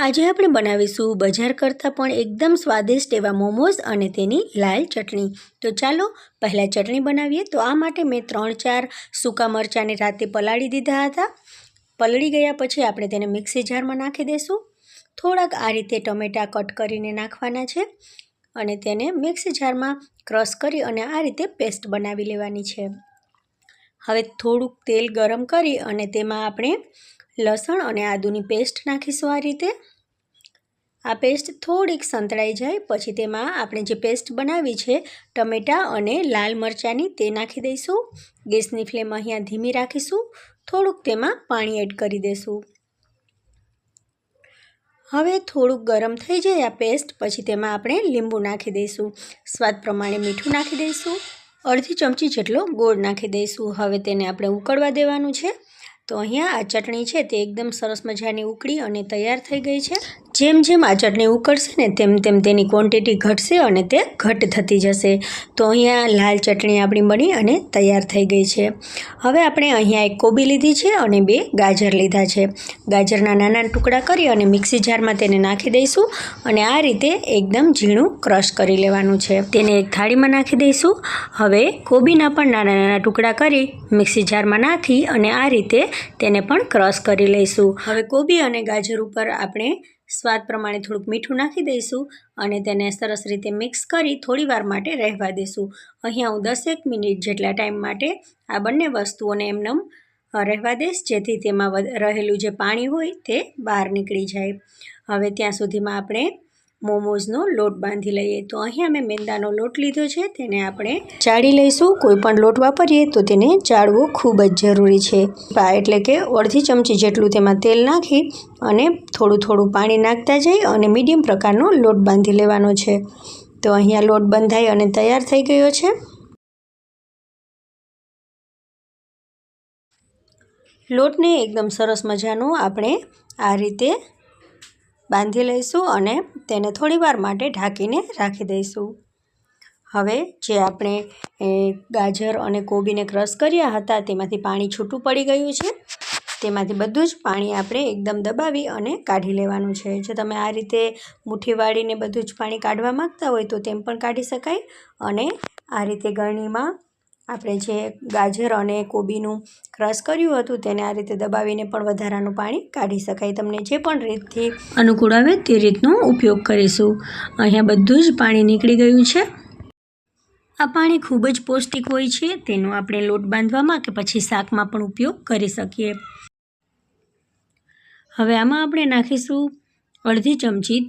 આજે આપણે બનાવીશું બજાર કરતાં પણ એકદમ સ્વાદિષ્ટ એવા મોમોઝ અને તેની લાલ ચટણી। તો ચાલો પહેલાં ચટણી બનાવીએ। તો આ માટે મેં 3-4 સૂકા મરચાંને રાતે પલાળી દીધા હતા। પલળી ગયા પછી આપણે તેને મિક્સી જારમાં નાખી દઈશું। થોડાક આ રીતે ટમેટાં કટ કરીને નાખવાના છે અને તેને મિક્સી જારમાં ક્રશ કરી અને આ રીતે પેસ્ટ બનાવી લેવાની છે। હવે થોડુંક તેલ ગરમ કરી અને તેમાં આપણે લસણ અને આદુની પેસ્ટ નાખીશું। આ રીતે આ પેસ્ટ થોડીક સંતળાઈ જાય પછી તેમાં આપણે જે પેસ્ટ બનાવી છે ટમેટાં અને લાલ મરચાંની તે નાખી દઈશું। ગેસની ફ્લેમ અહીંયા ધીમી રાખીશું। થોડુંક તેમાં પાણી એડ કરી દઈશું। હવે થોડુંક ગરમ થઈ જાય આ પેસ્ટ પછી તેમાં આપણે લીંબુ નાખી દઈશું। સ્વાદ પ્રમાણે મીઠું નાખી દઈશું। અડધી ચમચી જેટલો ગોળ નાખી દઈશું। હવે તેને આપણે ઉકળવા દેવાનું છે। તો અહીંયા આ ચટણી છે તે એકદમ સરસ મજાની ઉકળી અને તૈયાર થઈ ગઈ છે। જેમ જેમ આ ચટણી ઉકળશે ને તેમ તેમ તેની ક્વોન્ટિટી ઘટશે અને તે ઘટ થતી જશે। તો અહીંયા લાલ ચટણી આપણી બની અને તૈયાર થઈ ગઈ છે। હવે આપણે અહીંયા એક કોબી લીધી છે અને 2 ગાજર લીધા છે। ગાજરના નાના ટુકડા કરી અને મિક્સી જારમાં તેને નાખી દઈશું અને આ રીતે એકદમ ઝીણું ક્રશ કરી લેવાનું છે। તેને એક થાળીમાં નાખી દઈશું। હવે કોબીના પણ નાના નાના ટુકડા કરી મિક્સી જારમાં નાખી અને આ રીતે તેને પણ ક્રશ કરી લઈશું। હવે કોબી અને ગાજર ઉપર આપણે સ્વાદ પ્રમાણે થોડુંક મીઠું નાખી દઈશું અને તેને સરસ રીતે મિક્સ કરી થોડી વાર માટે રહેવા દઈશું। અહીંયા હું 10 મિનિટ જેટલા ટાઈમ માટે આ બંને વસ્તુઓને એમનેમ રહેવા દઈશ જેથી તેમાં રહેલું જે પાણી હોય તે બહાર નીકળી જાય। હવે ત્યાં સુધીમાં આપણે મોમોઝનો લોટ બાંધી લઈએ। તો અહીંયા મેં મેંદાનો લોટ લીધો છે તેને આપણે ચાળી લઈશું। કોઈ પણ લોટ વાપરીએ તો તેને ચાળવો ખૂબ જ જરૂરી છે। એટલે કે અડધી ચમચી જેટલું તેમાં તેલ નાખી અને થોડું થોડું પાણી નાખતા જઈ અને મીડિયમ પ્રકારનો લોટ બાંધી લેવાનો છે। તો અહીંયા લોટ બંધાઈ અને તૈયાર થઈ ગયો છે। લોટને એકદમ સરસ મજાનો આપણે આ રીતે બાંધી લઈશું અને તેને થોડી વાર માટે ઢાંકીને રાખી દઈશું। હવે જે આપણે ગાજર અને કોબીને ક્રશ કર્યા હતા તેમાંથી પાણી છૂટું પડી ગયું છે। તેમાંથી બધું જ પાણી આપણે એકદમ દબાવી અને કાઢી લેવાનું છે। જો તમે આ રીતે મુઠ્ઠી વાળીને બધું જ પાણી કાઢવા માંગતા હોય તો તેમ પણ કાઢી શકાય અને આ રીતે ગળણીમાં આપણે જે ગાજર અને કોબીનું ક્રશ કર્યું હતું તેને આ રીતે દબાવીને પણ વધારાનું પાણી કાઢી શકાય। તમને જે પણ રીતથી અનુકૂળ આવે તે રીતનો ઉપયોગ કરીશું। અહીંયા બધું જ પાણી નીકળી ગયું છે। આ પાણી ખૂબ જ પૌષ્ટિક હોય છે। તેનો આપણે લોટ બાંધવામાં કે પછી શાકમાં પણ ઉપયોગ કરી શકીએ। હવે આમાં આપણે નાખીશું અડધી ચમચી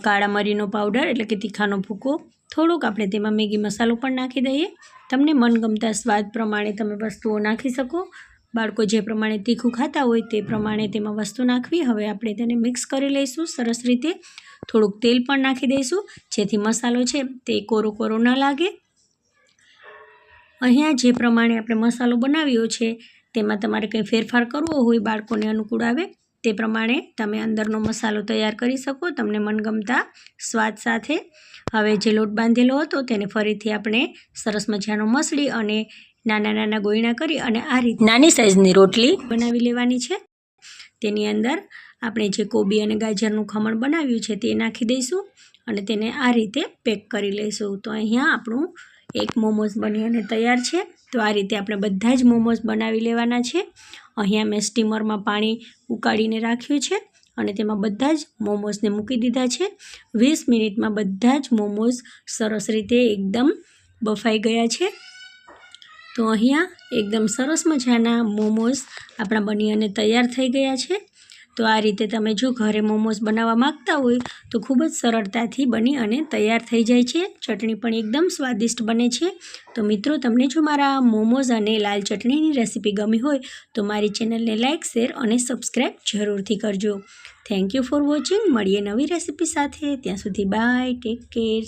કાળા મરીનો પાવડર એટલે કે તીખાનો ભૂકો। થોડોક આપણે તેમાં મેગી મસાલો પણ નાખી દઈએ। તમને મનગમતા સ્વાદ પ્રમાણે તમે વસ્તુઓ નાખી શકો। બાળકો જે પ્રમાણે તીખું ખાતા હોય તે પ્રમાણે તેમાં વસ્તુ નાખવી। હવે આપણે તેને મિક્સ કરી લઈશું સરસ રીતે। થોડુંક તેલ પણ નાખી દઈશું જેથી મસાલો છે તે કોરો કોરો ન લાગે। અહીંયા જે પ્રમાણે આપણે મસાલો બનાવ્યો છે તેમાં તમારે કંઈ ફેરફાર કરવો હોય બાળકોને અનુકૂળ આવે તે પ્રમાણે તમે અંદરનો મસાલો તૈયાર કરી શકો તમને મનગમતા સ્વાદ સાથે। હવે જે લોટ બાંધેલો હતો તેને ફરીથી આપણે સરસ મજાનો મસળી અને નાના નાના ગોયણા કરી અને આ રીતે નાની સાઇઝની રોટલી બનાવી લેવાની છે। તેની અંદર આપણે જે કોબી અને ગાજરનું ખમણ બનાવ્યું છે તે નાખી દઈશું અને તેને આ રીતે પેક કરી લઈશું। તો અહીંયા આપણું એક મોમોઝ બની અને તૈયાર છે। તો આ રીતે આપણે બધા જ મોમોઝ બનાવી લેવાના છે। અહીંયા મેં સ્ટીમરમાં પાણી ઉકાળીને રાખ્યું છે અને તેમાં બધા જ મોમોઝને મૂકી દીધા છે। 20 મિનિટમાં બધા જ મોમોઝ સરસ રીતે એકદમ બફાઈ ગયા છે। તો અહીંયા એકદમ સરસ મજાના મોમોઝ આપણા બની અને તૈયાર થઈ ગયા છે। તો આ રીતે તમે જો ઘરે મોમોઝ બનાવવા માંગતા હોય તો ખૂબ જ સરળતાથી બની અને તૈયાર થઈ જાય છે। ચટણી પણ એકદમ સ્વાદિષ્ટ બને છે। તો મિત્રો તમને જો મારા મોમોઝ અને લાલ ચટણીની રેસીપી ગમી હોય તો મારી ચેનલને લાઇક શેર અને સબસ્ક્રાઈબ જરૂરથી કરજો। Thank you for watching. મળીએ નવી રેસીપી સાથે। ત્યાં સુધી બાય, ટેક કેર।